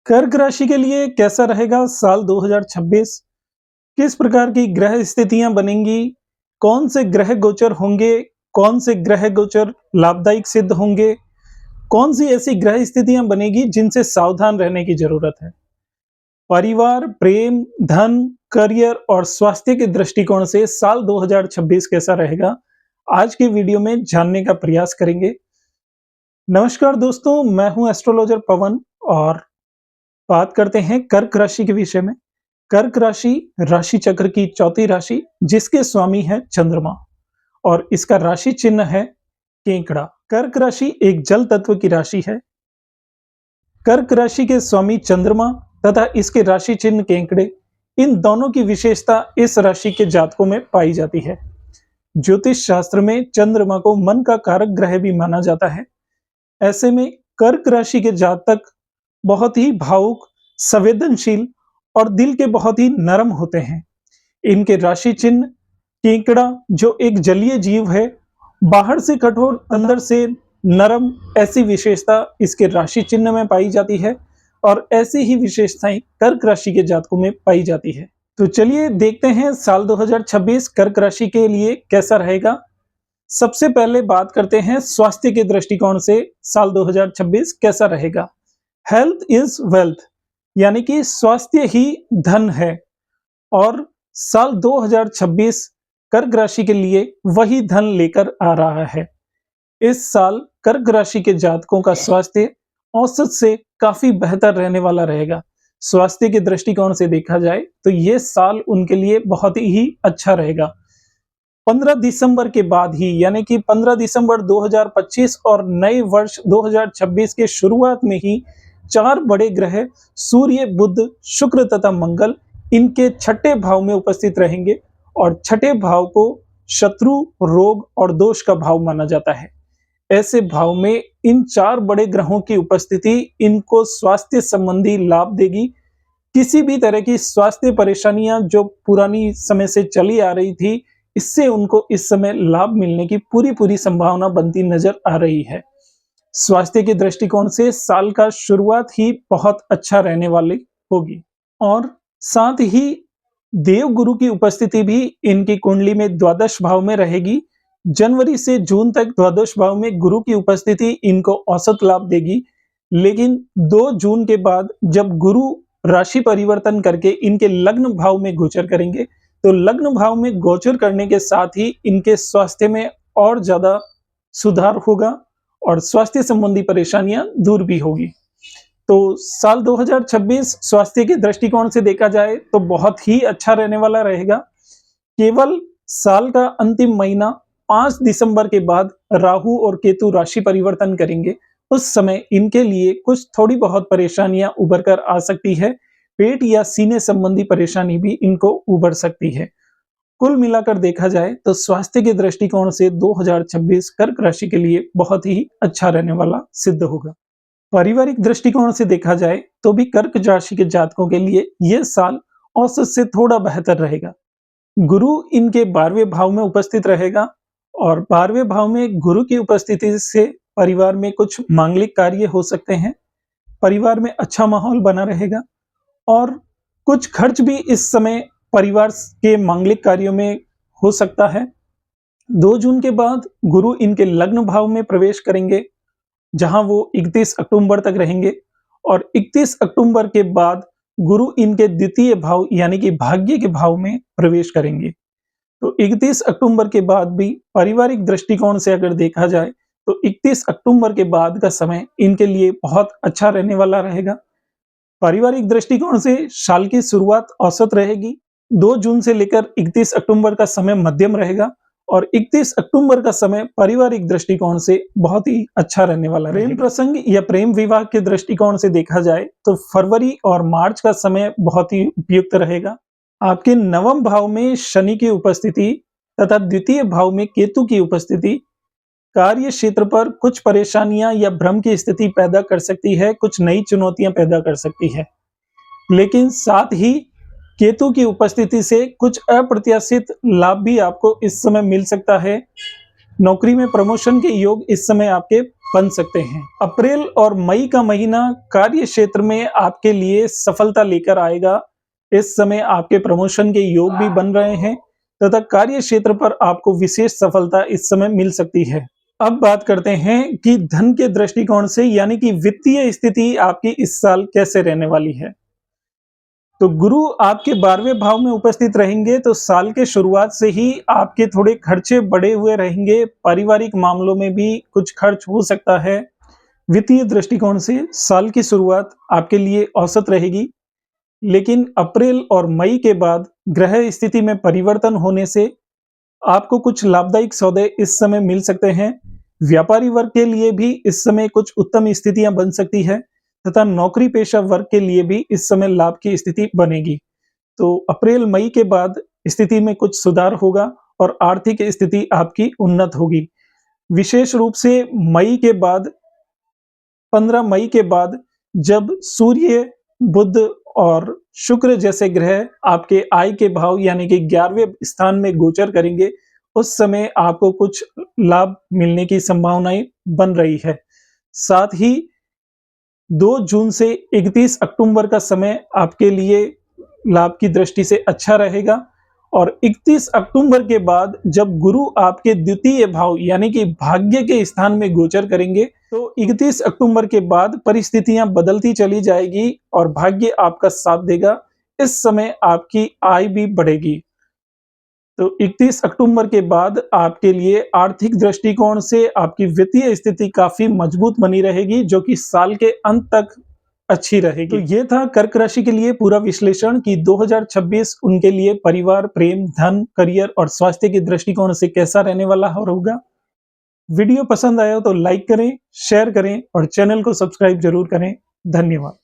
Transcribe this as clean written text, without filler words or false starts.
कर्क राशि के लिए कैसा रहेगा साल 2026? किस प्रकार की ग्रह स्थितियां बनेंगी? कौन से ग्रह गोचर होंगे? कौन से ग्रह गोचर लाभदायक सिद्ध होंगे? कौन सी ऐसी ग्रह स्थितियां बनेगी जिनसे सावधान रहने की जरूरत है? परिवार, प्रेम, धन, करियर और स्वास्थ्य के दृष्टिकोण से साल 2026 कैसा रहेगा? आज के वीडियो में जानने का प्रयास करेंगे। नमस्कार दोस्तों, मैं हूं एस्ट्रोलॉजर पवन और बात करते हैं कर्क राशि के विषय में। कर्क राशि राशि चक्र की चौथी राशि जिसके स्वामी है चंद्रमा और इसका राशि चिन्ह है केंकड़ा। कर्क राशि एक जल तत्व की राशि है। कर्क राशि के स्वामी चंद्रमा तथा इसके राशि चिन्ह केंकड़े, इन दोनों की विशेषता इस राशि के जातकों में पाई जाती है। ज्योतिष शास्त्र में चंद्रमा को मन का कारक ग्रह भी माना जाता है। ऐसे में कर्क राशि के जातक बहुत ही भावुक, संवेदनशील और दिल के बहुत ही नरम होते हैं। इनके राशि चिन्ह केंकड़ा, जो एक जलीय जीव है, बाहर से कठोर अंदर से नरम, ऐसी विशेषता इसके राशि चिन्ह में पाई जाती है और ऐसी ही विशेषताएं कर्क राशि के जातकों में पाई जाती है। तो चलिए देखते हैं साल 2026 कर्क राशि के लिए कैसा रहेगा। सबसे पहले बात करते हैं स्वास्थ्य के दृष्टिकोण से साल 2026 कैसा रहेगा। हेल्थ इज वेल्थ, यानी कि स्वास्थ्य ही धन है और साल 2026 कर्क राशि के लिए वही धन लेकर आ रहा है। इस साल कर्क राशि के जातकों का स्वास्थ्य औसत से काफी बेहतर रहने वाला रहेगा। स्वास्थ्य के दृष्टिकोण से देखा जाए तो ये साल उनके लिए बहुत ही अच्छा रहेगा। 15 दिसंबर के बाद ही, यानी कि 15 दिसंबर 2025 और नए वर्ष 2026 के शुरुआत में ही 4 बड़े ग्रह सूर्य, बुध, शुक्र तथा मंगल इनके छठे भाव में उपस्थित रहेंगे और छठे भाव को शत्रु, रोग और दोष का भाव माना जाता है। ऐसे भाव में इन 4 बड़े ग्रहों की उपस्थिति इनको स्वास्थ्य संबंधी लाभ देगी। किसी भी तरह की स्वास्थ्य परेशानियां जो पुरानी समय से चली आ रही थी, इससे उनको इस समय लाभ मिलने की पूरी संभावना बनती नजर आ रही है। स्वास्थ्य के दृष्टिकोण से साल का शुरुआत ही बहुत अच्छा रहने वाली होगी और साथ ही देव गुरु की उपस्थिति भी इनकी कुंडली में द्वादश भाव में रहेगी। जनवरी से जून तक द्वादश भाव में गुरु की उपस्थिति इनको औसत लाभ देगी, लेकिन 2 जून के बाद जब गुरु राशि परिवर्तन करके इनके लग्न भाव में गोचर करेंगे, तो लग्न भाव में गोचर करने के साथ ही इनके स्वास्थ्य में और ज्यादा सुधार होगा और स्वास्थ्य संबंधी परेशानियां दूर भी होगी। तो साल 2026 स्वास्थ्य के दृष्टिकोण से देखा जाए तो बहुत ही अच्छा रहने वाला रहेगा। केवल साल का अंतिम महीना 5 दिसंबर के बाद राहु और केतु राशि परिवर्तन करेंगे। उस समय इनके लिए कुछ थोड़ी बहुत परेशानियां उभर कर आ सकती है। पेट या सीने संबंधी परेशानी भी इनको उभर सकती है। कुल मिलाकर देखा जाए तो स्वास्थ्य के दृष्टिकोण से 2026 कर्क राशि के लिए बहुत ही अच्छा रहने वाला सिद्ध होगा। पारिवारिक दृष्टिकोण से देखा जाए तो भी कर्क राशि के जातकों के लिए यह साल औसत से थोड़ा बेहतर रहेगा। गुरु इनके 12वें भाव में उपस्थित रहेगा और 12वें भाव में गुरु की उपस्थिति से परिवार में कुछ मांगलिक कार्य हो सकते हैं। परिवार में अच्छा माहौल बना रहेगा और कुछ खर्च भी इस समय परिवार के मांगलिक कार्यों में हो सकता है। 2 जून के बाद गुरु इनके लग्न भाव में प्रवेश करेंगे, जहां वो 31 अक्टूबर तक रहेंगे और 31 अक्टूबर के बाद गुरु इनके द्वितीय भाव यानी कि भाग्य के भाव में प्रवेश करेंगे। तो 31 अक्टूबर के बाद भी पारिवारिक दृष्टिकोण से अगर देखा जाए तो 31 अक्टूबर के बाद का समय इनके लिए बहुत अच्छा रहने वाला रहेगा। पारिवारिक दृष्टिकोण से साल की शुरुआत औसत रहेगी। 2 जून से लेकर 31 अक्टूबर का समय मध्यम रहेगा और 31 अक्टूबर का समय पारिवारिक दृष्टिकोण से बहुत ही अच्छा रहने वाला है। प्रेम प्रसंग या प्रेम विवाह के दृष्टिकोण से देखा जाए तो फरवरी और मार्च का समय बहुत ही उपयुक्त रहेगा। आपके 9वें भाव में शनि की उपस्थिति तथा द्वितीय भाव में केतु की उपस्थिति कार्य क्षेत्र पर कुछ परेशानियां या भ्रम की स्थिति पैदा कर सकती है, कुछ नई चुनौतियां पैदा कर सकती है। लेकिन साथ ही केतु की उपस्थिति से कुछ अप्रत्याशित लाभ भी आपको इस समय मिल सकता है। नौकरी में प्रमोशन के योग इस समय आपके बन सकते हैं। अप्रैल और मई का महीना कार्य क्षेत्र में आपके लिए सफलता लेकर आएगा। इस समय आपके प्रमोशन के योग भी बन रहे हैं तथा कार्य क्षेत्र पर आपको विशेष सफलता इस समय मिल सकती है। अब बात करते हैं कि धन के दृष्टिकोण से यानी कि वित्तीय स्थिति आपकी इस साल कैसे रहने वाली है। तो गुरु आपके 12वें भाव में उपस्थित रहेंगे तो साल के शुरुआत से ही आपके थोड़े खर्चे बढ़े हुए रहेंगे। पारिवारिक मामलों में भी कुछ खर्च हो सकता है। वित्तीय दृष्टिकोण से साल की शुरुआत आपके लिए औसत रहेगी, लेकिन अप्रैल और मई के बाद ग्रह स्थिति में परिवर्तन होने से आपको कुछ लाभदायक सौदे इस समय मिल सकते हैं। व्यापारी वर्ग के लिए भी इस समय कुछ उत्तम स्थितियां बन सकती है तथा नौकरी पेशा वर्ग के लिए भी इस समय लाभ की स्थिति बनेगी। तो अप्रैल मई के बाद स्थिति में कुछ सुधार होगा और आर्थिक स्थिति आपकी उन्नत होगी। विशेष रूप से मई के बाद 15 मई के बाद जब सूर्य, बुध और शुक्र जैसे ग्रह आपके आय के भाव यानी कि 11वें स्थान में गोचर करेंगे, उस समय आपको कुछ लाभ मिलने की संभावनाएं बन रही है। साथ ही 2 जून से 31 अक्टूबर का समय आपके लिए लाभ की दृष्टि से अच्छा रहेगा और 31 अक्टूबर के बाद जब गुरु आपके द्वितीय भाव यानी कि भाग्य के स्थान में गोचर करेंगे तो 31 अक्टूबर के बाद परिस्थितियां बदलती चली जाएगी और भाग्य आपका साथ देगा। इस समय आपकी आय भी बढ़ेगी। तो 31 अक्टूबर के बाद आपके लिए आर्थिक दृष्टिकोण से आपकी वित्तीय स्थिति काफी मजबूत बनी रहेगी, जो कि साल के अंत तक अच्छी रहेगी। तो ये था कर्क राशि के लिए पूरा विश्लेषण कि 2026 उनके लिए परिवार, प्रेम, धन, करियर और स्वास्थ्य के दृष्टिकोण से कैसा रहने वाला होगा। वीडियो पसंद आया तो लाइक करें, शेयर करें और चैनल को सब्सक्राइब जरूर करें। धन्यवाद।